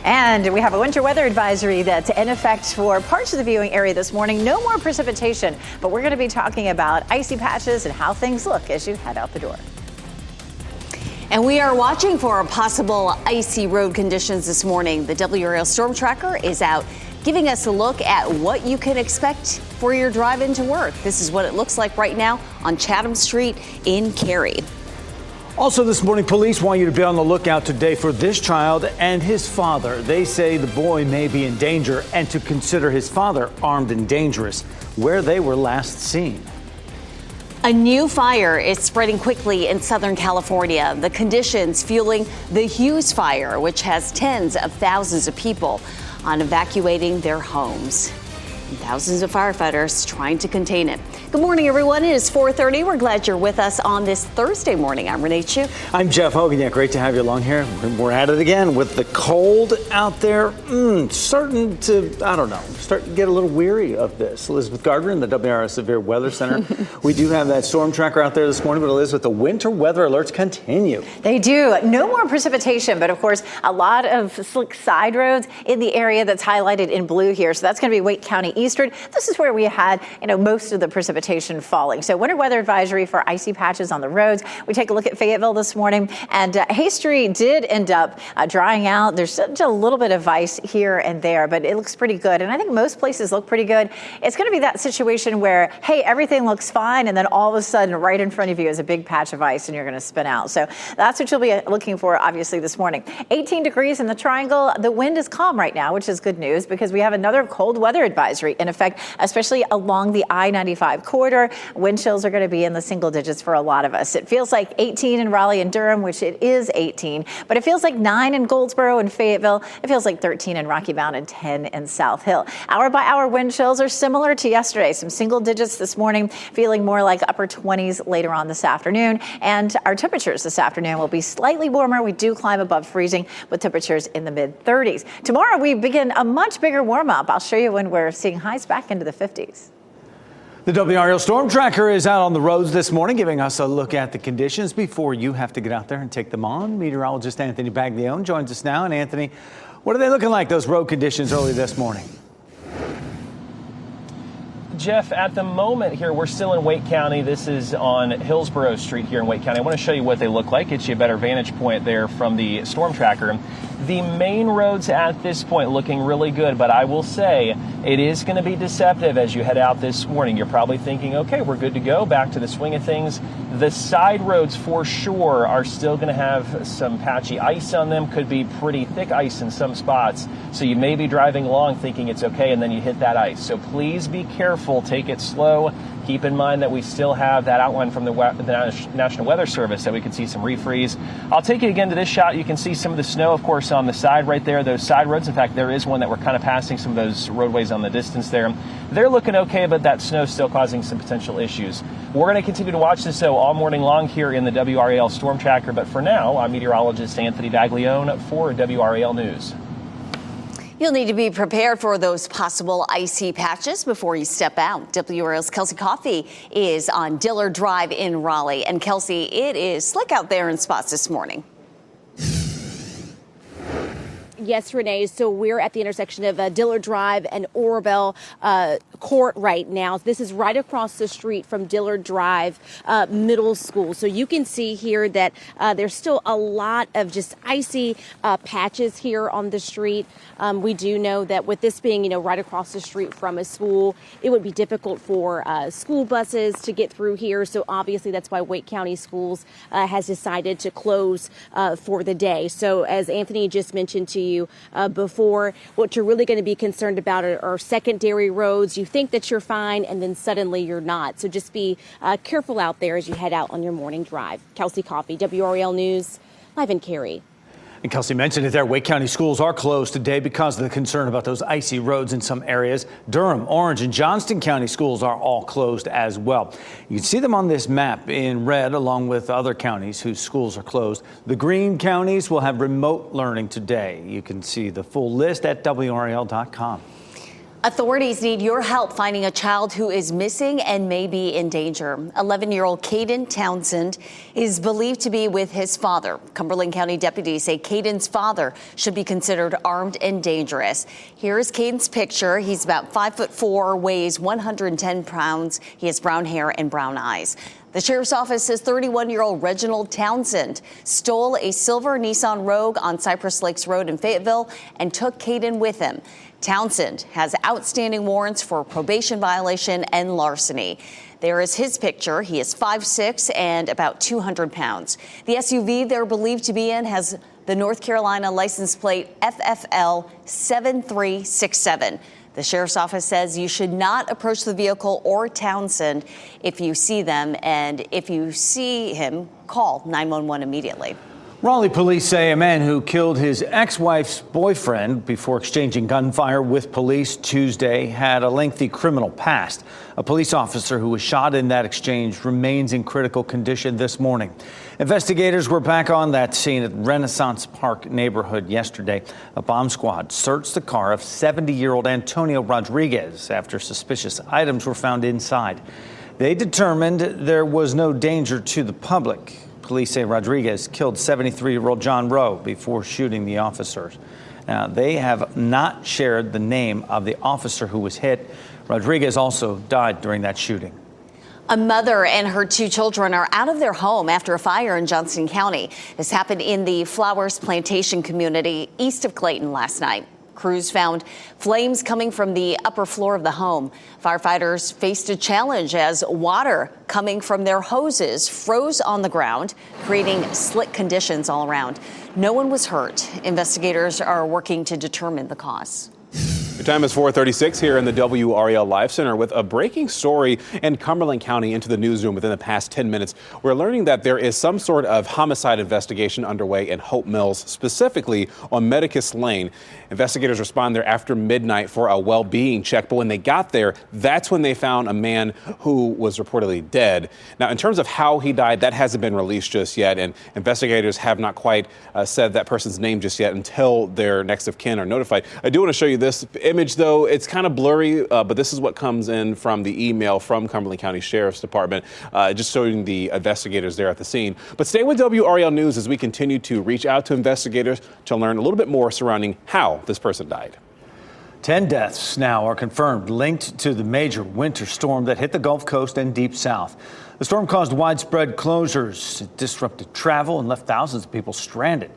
And we have a winter weather advisory that's in effect for parts of the viewing area this morning. No more precipitation, but we're going to be talking about icy patches and how things look as you head out the door. And we are watching for possible icy road conditions this morning. The WRAL Storm Tracker is out giving us a look at what you can expect for your drive into work. This is what it looks like right now on Chatham Street in Cary. Also this morning, police want you to be on the lookout today for this child and his father. They say the boy may be in danger and to consider his father armed and dangerous, where they were last seen. A new fire is spreading quickly in Southern California. The conditions fueling the Hughes fire, which has tens of thousands of people on evacuating their homes. And thousands of firefighters trying to contain it. Good morning, everyone. It is 4:30. We're glad you're with us on this Thursday morning. I'm Renee Chu. I'm Jeff Hogan. Yeah, great to have you along here. We're at it again with the cold out there. Starting to, start to get a little weary of this. Elizabeth Gardner in the WRAL Severe Weather Center. We do have that storm tracker out there this morning, but Elizabeth, the winter weather alerts continue. They do. No more precipitation, but of course, a lot of slick side roads in the area that's highlighted in blue here. So that's going to be Wake County Eastern. This is where we had, most of the precipitation falling. So winter weather advisory for icy patches on the roads. We take a look at Fayetteville this morning, and Hay Street did end up drying out. There's just a little bit of ice here and there, but it looks pretty good. And I think most places look pretty good. It's going to be that situation where, hey, everything looks fine, and then all of a sudden, right in front of you is a big patch of ice, and you're going to spin out. So that's what you'll be looking for, obviously, this morning. 18 degrees in the Triangle. The wind is calm right now, which is good news because we have another cold weather advisory in effect, especially along the I-95 corridor. Wind chills are going to be in the single digits for a lot of us. It feels like 18 in Raleigh and Durham, which it is 18, but it feels like 9 in Goldsboro and Fayetteville. It feels like 13 in Rocky Mount and 10 in South Hill. Hour by hour wind chills are similar to yesterday. Some single digits this morning, feeling more like upper 20s later on this afternoon. And our temperatures this afternoon will be slightly warmer. We do climb above freezing with temperatures in the mid 30s. Tomorrow we begin a much bigger warm up. I'll show you when we're seeing highs back into the 50s. The WRAL Storm Tracker is out on the roads this morning, giving us a look at the conditions before you have to get out there and take them on. Meteorologist Anthony Baglione joins us now. And Anthony, what are they looking like, those road conditions early this morning? Jeff, at the moment here, we're still in Wake County. This is on Hillsborough Street here in Wake County. I want to show you what they look like, get you a better vantage point there from the storm tracker. The main roads at this point looking really good, but I will say it is going to be deceptive as you head out this morning. You're probably thinking, okay, we're good to go, back to the swing of things. The side roads for sure are still going to have some patchy ice on them, could be pretty thick ice in some spots. So you may be driving along thinking it's okay, and then you hit that ice. So please be careful, take it slow. Keep in mind that we still have that outline from the National Weather Service that we can see some refreeze. I'll take you again to this shot. You can see some of the snow, of course, on the side right there, those side roads. In fact, there is one that we're kind of passing some of those roadways on the distance there. They're looking okay, but that snow is still causing some potential issues. We're going to continue to watch this, though, all morning long here in the WRAL Storm Tracker. But for now, I'm meteorologist Anthony Baglione for WRAL News. You'll need to be prepared for those possible icy patches before you step out. WRAL's Kelsey Coffey is on Dillard Drive in Raleigh. And Kelsey, it is slick out there in spots this morning. Yes, Renee. So we're at the intersection of Dillard Drive and Orabelle Court right now. This is right across the street from Dillard Drive Middle School. So you can see here that there's still a lot of just icy patches here on the street. We do know that with this being, right across the street from a school, it would be difficult for school buses to get through here. So obviously that's why Wake County Schools has decided to close for the day. So as Anthony just mentioned to you before, what you're really going to be concerned about are secondary roads. You think that you're fine, and then suddenly you're not. So just be careful out there as you head out on your morning drive. Kelsey Coffey, WRAL News, live in Cary. And Kelsey mentioned it there. Wake County schools are closed today because of the concern about those icy roads in some areas. Durham, Orange, and Johnston County schools are all closed as well. You can see them on this map in red along with other counties whose schools are closed. The green counties will have remote learning today. You can see the full list at WRAL.com. Authorities need your help finding a child who is missing and may be in danger. 11-year-old Caden Townsend is believed to be with his father. Cumberland County deputies say Caden's father should be considered armed and dangerous. Here's Caden's picture. He's about 5'4", weighs 110 pounds. He has brown hair and brown eyes. The sheriff's office says 31-year-old Reginald Townsend stole a silver Nissan Rogue on Cypress Lakes Road in Fayetteville and took Caden with him. Townsend has outstanding warrants for probation violation and larceny. There is his picture. He is 5'6" and about 200 pounds. The SUV they're believed to be in has the North Carolina license plate FFL 7367. The sheriff's office says you should not approach the vehicle or Townsend if you see them, and if you see him, call 911 immediately. Raleigh police say a man who killed his ex-wife's boyfriend before exchanging gunfire with police Tuesday had a lengthy criminal past. A police officer who was shot in that exchange remains in critical condition this morning. Investigators were back on that scene at Renaissance Park neighborhood yesterday. A bomb squad searched the car of 70-year-old Antonio Rodriguez after suspicious items were found inside. They determined there was no danger to the public. Police say Rodriguez killed 73-year-old John Rowe before shooting the officers. Now, they have not shared the name of the officer who was hit. Rodriguez also died during that shooting. A mother and her 2 children are out of their home after a fire in Johnston County. This happened in the Flowers Plantation community east of Clayton last night. Crews found flames coming from the upper floor of the home. Firefighters faced a challenge as water coming from their hoses froze on the ground, creating slick conditions all around. No one was hurt. Investigators are working to determine the cause. The time is 4:36 here in the WRAL Live Center with a breaking story in Cumberland County into the newsroom within the past 10 minutes. We're learning that there is some sort of homicide investigation underway in Hope Mills, specifically on Medicus Lane. Investigators respond there after midnight for a well-being check, but when they got there, that's when they found a man who was reportedly dead. Now, in terms of how he died, that hasn't been released just yet, and investigators have not quite said that person's name just yet until their next of kin are notified. I do want to show you this image, though. It's kind of blurry, but this is what comes in from the email from Cumberland County Sheriff's Department, just showing the investigators there at the scene. But stay with WRAL News as we continue to reach out to investigators to learn a little bit more surrounding how this person died. 10 deaths now are confirmed linked to the major winter storm that hit the Gulf Coast and Deep South. The storm caused widespread closures, it disrupted travel, and left thousands of people stranded.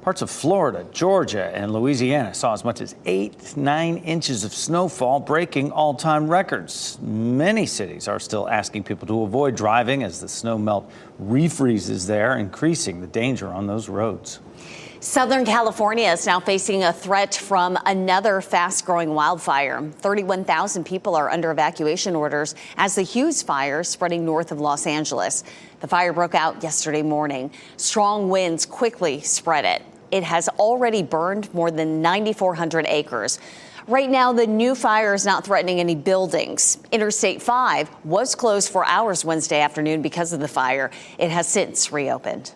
Parts of Florida, Georgia, and Louisiana saw as much as 8 to 9 inches of snowfall, breaking all-time records. Many cities are still asking people to avoid driving as the snow melt refreezes there, increasing the danger on those roads. Southern California is now facing a threat from another fast-growing wildfire. 31,000 people are under evacuation orders as the Hughes fire is spreading north of Los Angeles. The fire broke out yesterday morning. Strong winds quickly spread it. It has already burned more than 9,400 acres. Right now, the new fire is not threatening any buildings. Interstate 5 was closed for hours Wednesday afternoon because of the fire. It has since reopened.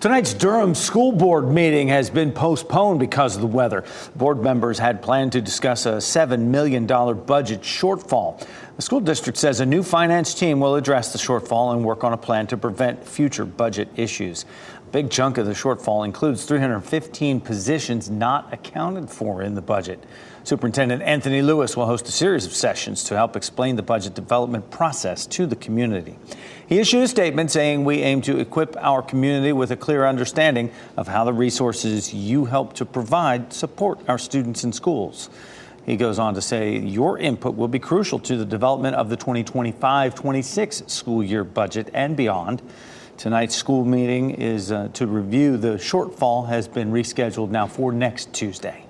Tonight's Durham School Board meeting has been postponed because of the weather. Board members had planned to discuss a $7 million budget shortfall. The school district says a new finance team will address the shortfall and work on a plan to prevent future budget issues. A big chunk of the shortfall includes 315 positions not accounted for in the budget. Superintendent Anthony Lewis will host a series of sessions to help explain the budget development process to the community. He issued a statement saying we aim to equip our community with a clear understanding of how the resources you help to provide support our students and schools. He goes on to say your input will be crucial to the development of the 2025-26 school year budget and beyond. Tonight's school meeting is to review the shortfall has been rescheduled now for next Tuesday.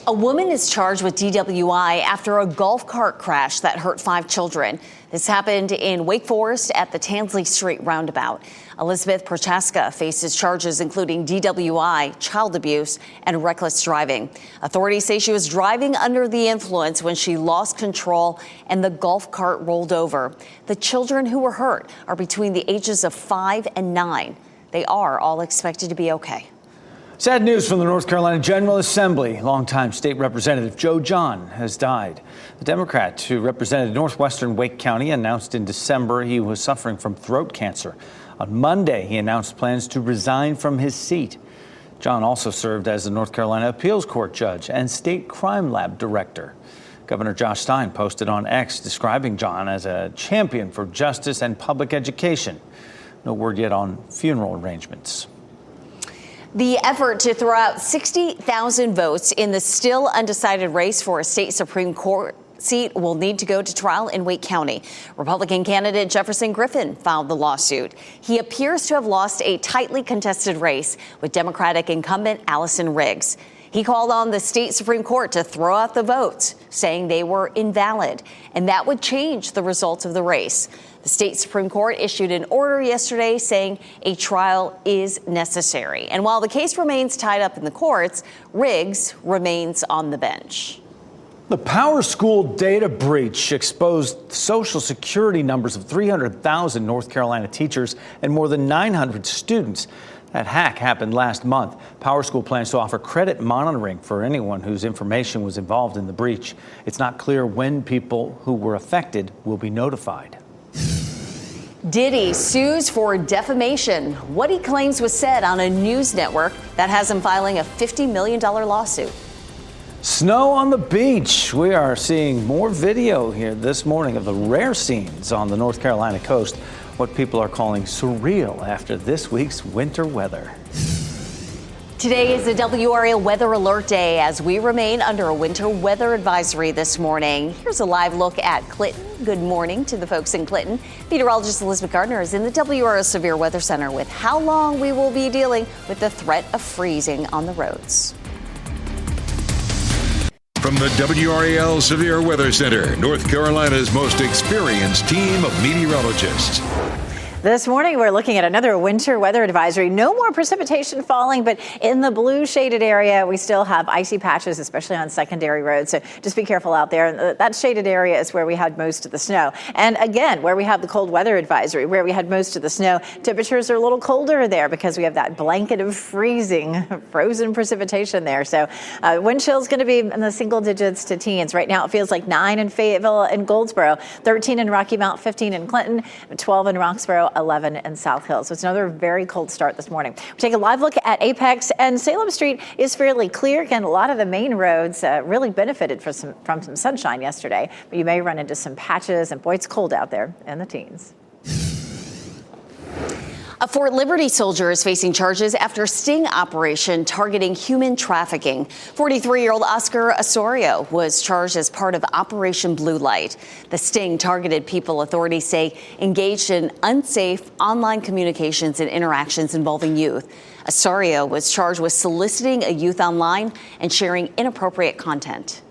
A woman is charged with DWI after a golf cart crash that hurt 5 children. This happened in Wake Forest at the Tansley Street roundabout. Elizabeth Prochaska faces charges including DWI, child abuse, and reckless driving. Authorities say she was driving under the influence when she lost control and the golf cart rolled over. The children who were hurt are between the ages of 5 and 9. They are all expected to be okay. Sad news from the North Carolina General Assembly. Longtime state representative Joe John has died. The Democrat who represented northwestern Wake County announced in December he was suffering from throat cancer. On Monday, he announced plans to resign from his seat. John also served as the North Carolina Appeals Court judge and state crime lab director. Governor Josh Stein posted on X describing John as a champion for justice and public education. No word yet on funeral arrangements. The effort to throw out 60,000 votes in the still undecided race for a state Supreme Court seat will need to go to trial in Wake County. Republican candidate Jefferson Griffin filed the lawsuit. He appears to have lost a tightly contested race with Democratic incumbent Allison Riggs. He called on the state Supreme Court to throw out the votes, saying they were invalid, and that would change the results of the race. The state Supreme Court issued an order yesterday saying a trial is necessary. And while the case remains tied up in the courts, Riggs remains on the bench. The Power School data breach exposed Social Security numbers of 300,000 North Carolina teachers and more than 900 students. That hack happened last month. Power School plans to offer credit monitoring for anyone whose information was involved in the breach. It's not clear when people who were affected will be notified. Diddy sues for defamation. What he claims was said on a news network that has him filing a $50 million lawsuit. Snow on the beach. We are seeing more video here this morning of the rare scenes on the North Carolina coast. What people are calling surreal after this week's winter weather. Today is the WRAL Weather Alert Day as we remain under a winter weather advisory this morning. Here's a live look at Clinton. Good morning to the folks in Clinton. Meteorologist Elizabeth Gardner is in the WRAL Severe Weather Center with how long we will be dealing with the threat of freezing on the roads. From the WRAL Severe Weather Center, North Carolina's most experienced team of meteorologists. This morning, we're looking at another winter weather advisory. No more precipitation falling, but in the blue shaded area, we still have icy patches, especially on secondary roads. So just be careful out there. And that shaded area is where we had most of the snow. And again, where we have the cold weather advisory, where we had most of the snow, temperatures are a little colder there because we have that blanket of frozen precipitation there. So wind chill is going to be in the single digits to teens. Right now, it feels like 9 in Fayetteville and Goldsboro, 13 in Rocky Mount, 15 in Clinton, 12 in Roxborough, 11 in South Hills. So it's another very cold start this morning. We take a live look at Apex, and Salem Street is fairly clear. Again, a lot of the main roads really benefited from some sunshine yesterday, but you may run into some patches, and boy, it's cold out there in the teens. A Fort Liberty soldier is facing charges after a sting operation targeting human trafficking. 43-year-old Oscar Osorio was charged as part of Operation Blue Light. The sting targeted people authorities say engaged in unsafe online communications and interactions involving youth. Osorio was charged with soliciting a youth online and sharing inappropriate content.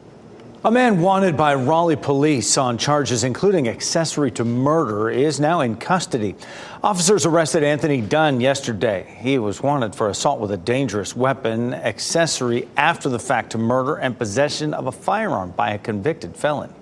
A man wanted by Raleigh police on charges including accessory to murder is now in custody. Officers arrested Anthony Dunn yesterday. He was wanted for assault with a dangerous weapon, accessory after the fact to murder, and possession of a firearm by a convicted felon.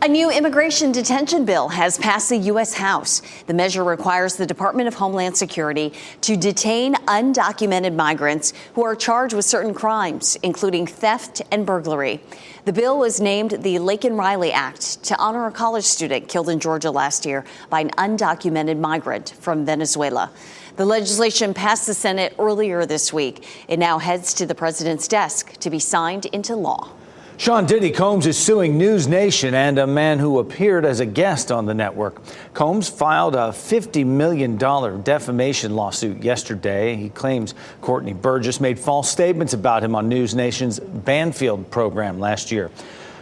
A new immigration detention bill has passed the U.S. House. The measure requires the Department of Homeland Security to detain undocumented migrants who are charged with certain crimes, including theft and burglary. The bill was named the Laken Riley Act to honor a college student killed in Georgia last year by an undocumented migrant from Venezuela. The legislation passed the Senate earlier this week. It now heads to the president's desk to be signed into law. Sean Diddy Combs is suing News Nation and a man who appeared as a guest on the network. Combs filed a $50 million defamation lawsuit yesterday. He claims Courtney Burgess made false statements about him on News Nation's Banfield program last year.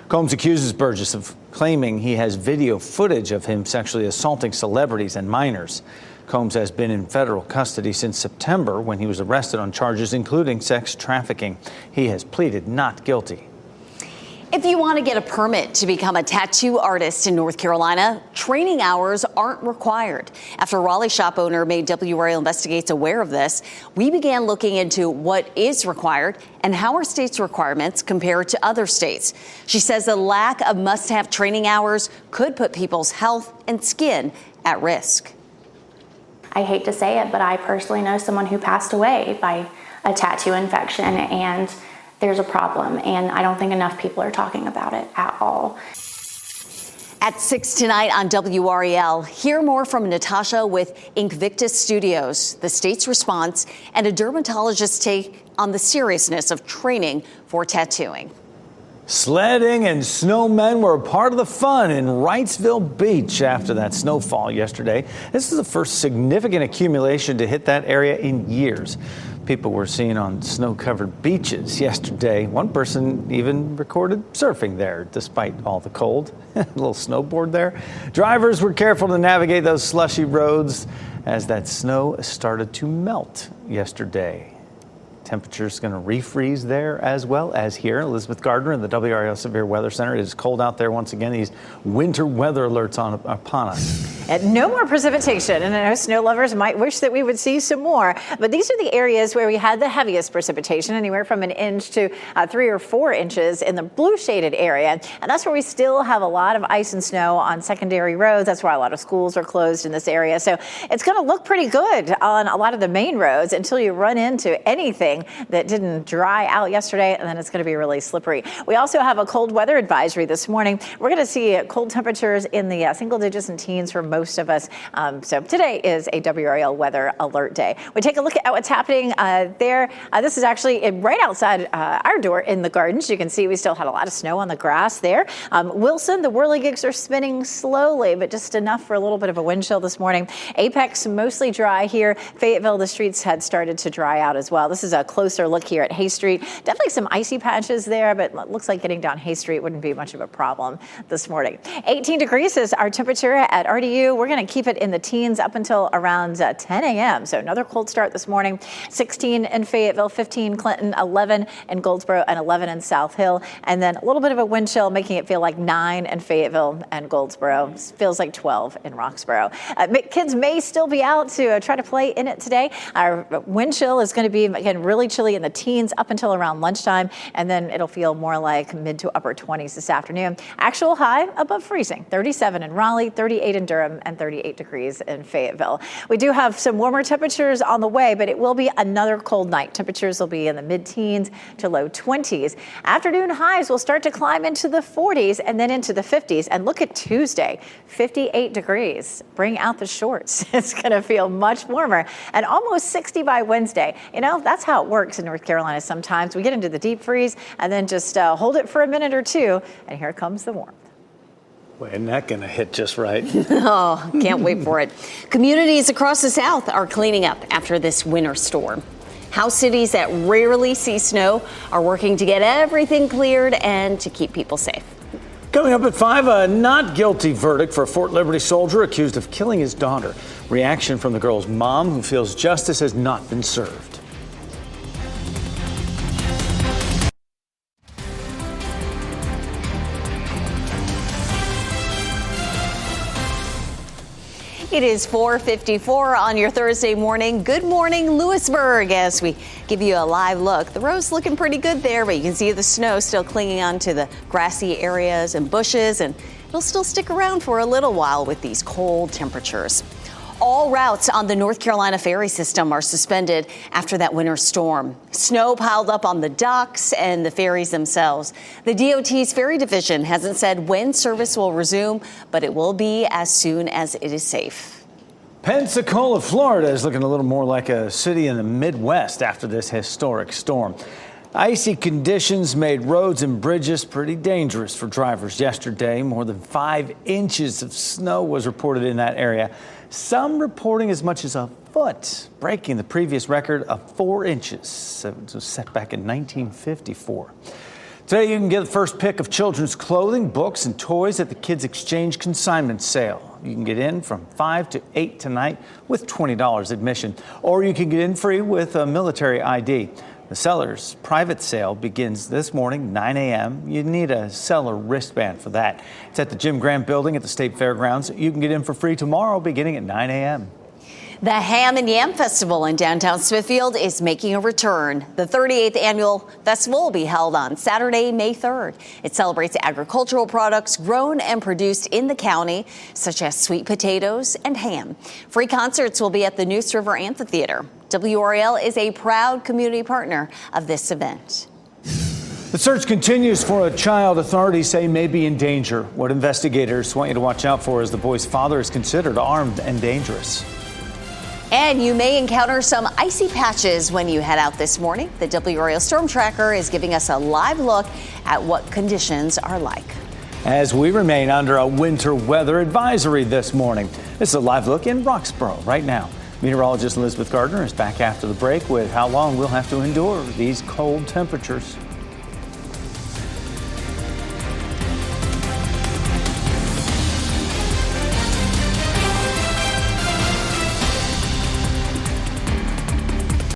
Combs accuses Burgess of claiming he has video footage of him sexually assaulting celebrities and minors. Combs has been in federal custody since September when he was arrested on charges including sex trafficking. He has pleaded not guilty. If you want to get a permit to become a tattoo artist in North Carolina, training hours aren't required. After Raleigh shop owner made WRAL Investigates aware of this, we began looking into what is required and how our state's requirements compare to other states. She says the lack of must-have training hours could put people's health and skin at risk. I hate to say it, but I personally know someone who passed away by a tattoo infection, and there's a problem, and I don't think enough people are talking about it at all. At 6 tonight on WRAL, hear more from Natasha with Invictus Studios, the state's response, and a dermatologist's take on the seriousness of training for tattooing. Sledding and snowmen were a part of the fun in Wrightsville Beach after that snowfall yesterday. This is the first significant accumulation to hit that area in years. People were seen on snow-covered beaches yesterday. One person even recorded surfing there despite all the cold. A little snowboard there. Drivers were careful to navigate those slushy roads as that snow started to melt yesterday. Temperatures going to refreeze there as well as here. Elizabeth Gardner in the WRAL Severe Weather Center. It is cold out there once again. These winter weather alerts upon us. And no more precipitation. And I know snow lovers might wish that we would see some more. But these are the areas where we had the heaviest precipitation, anywhere from an inch to 3 or 4 inches in the blue shaded area. And that's where we still have a lot of ice and snow on secondary roads. That's why a lot of schools are closed in this area. So it's going to look pretty good on a lot of the main roads until you run into anything that didn't dry out yesterday, and then it's going to be really slippery. We also have a cold weather advisory this morning. We're going to see cold temperatures in the single digits and teens for most of us. So today is a WRAL weather alert day. We take a look at what's happening there. This is actually right outside our door in the gardens. You can see we still had a lot of snow on the grass there. Wilson, the whirligigs are spinning slowly, but just enough for a little bit of a wind chill this morning. Apex mostly dry here. Fayetteville, the streets had started to dry out as well. This is a closer look here at Hay Street. Definitely some icy patches there, but it looks like getting down Hay Street wouldn't be much of a problem this morning. 18 degrees is our temperature at RDU. We're going to keep it in the teens up until around 10 a.m. So another cold start this morning. 16 in Fayetteville, 15 Clinton, 11 in Goldsboro, and 11 in South Hill. And then a little bit of a wind chill, making it feel like 9 in Fayetteville and Goldsboro. Feels like 12 in Roxboro. Kids may still be out to try to play in it today. Our wind chill is going to be, again, really chilly in the teens up until around lunchtime, and then it'll feel more like mid to upper 20s this afternoon. Actual high above freezing, 37 in Raleigh, 38 in Durham, and 38 degrees in Fayetteville. We do have some warmer temperatures on the way, but it will be another cold night. Temperatures will be in the mid-teens to low 20s. Afternoon highs will start to climb into the 40s and then into the 50s. And look at Tuesday, 58 degrees. Bring out the shorts. It's going to feel much warmer, and almost 60 by Wednesday. You know, that's how it works in North Carolina sometimes. We get into the deep freeze and then just hold it for a minute or two, and here comes the warmth. Well, isn't that going to hit just right? Oh, can't wait for it. Communities across the South are cleaning up after this winter storm. How cities that rarely see snow are working to get everything cleared and to keep people safe. Coming up at 5, a not guilty verdict for a Fort Liberty soldier accused of killing his daughter. Reaction from the girl's mom, who feels justice has not been served. It is 4:54 on your Thursday morning. Good morning, Lewisburg, as we give you a live look. The road's looking pretty good there, but you can see the snow still clinging onto the grassy areas and bushes, and it'll still stick around for a little while with these cold temperatures. All routes on the North Carolina ferry system are suspended after that winter storm. Snow piled up on the docks and the ferries themselves. The DOT's ferry division hasn't said when service will resume, but it will be as soon as it is safe. Pensacola, Florida is looking a little more like a city in the Midwest after this historic storm. Icy conditions made roads and bridges pretty dangerous for drivers yesterday. More than 5 inches of snow was reported in that area. Some reporting as much as a foot, breaking the previous record of 4 inches. It was set back in 1954. Today you can get the first pick of children's clothing, books, and toys at the Kids Exchange consignment sale. You can get in from 5 to 8 tonight with $20 admission, or you can get in free with a military ID. The seller's private sale begins this morning, 9 a.m. You need a seller wristband for that. It's at the Jim Grant Building at the State Fairgrounds. You can get in for free tomorrow beginning at 9 a.m. The Ham and Yam Festival in downtown Smithfield is making a return. The 38th annual festival will be held on Saturday, May 3rd. It celebrates agricultural products grown and produced in the county, such as sweet potatoes and ham. Free concerts will be at the Neuse River Amphitheater. WRAL is a proud community partner of this event. The search continues for a child authorities say may be in danger. What investigators want you to watch out for is the boy's father is considered armed and dangerous. And you may encounter some icy patches when you head out this morning. The WRAL Storm Tracker is giving us a live look at what conditions are like. As we remain under a winter weather advisory this morning. This is a live look in Roxborough right now. Meteorologist Elizabeth Gardner is back after the break with how long we'll have to endure these cold temperatures.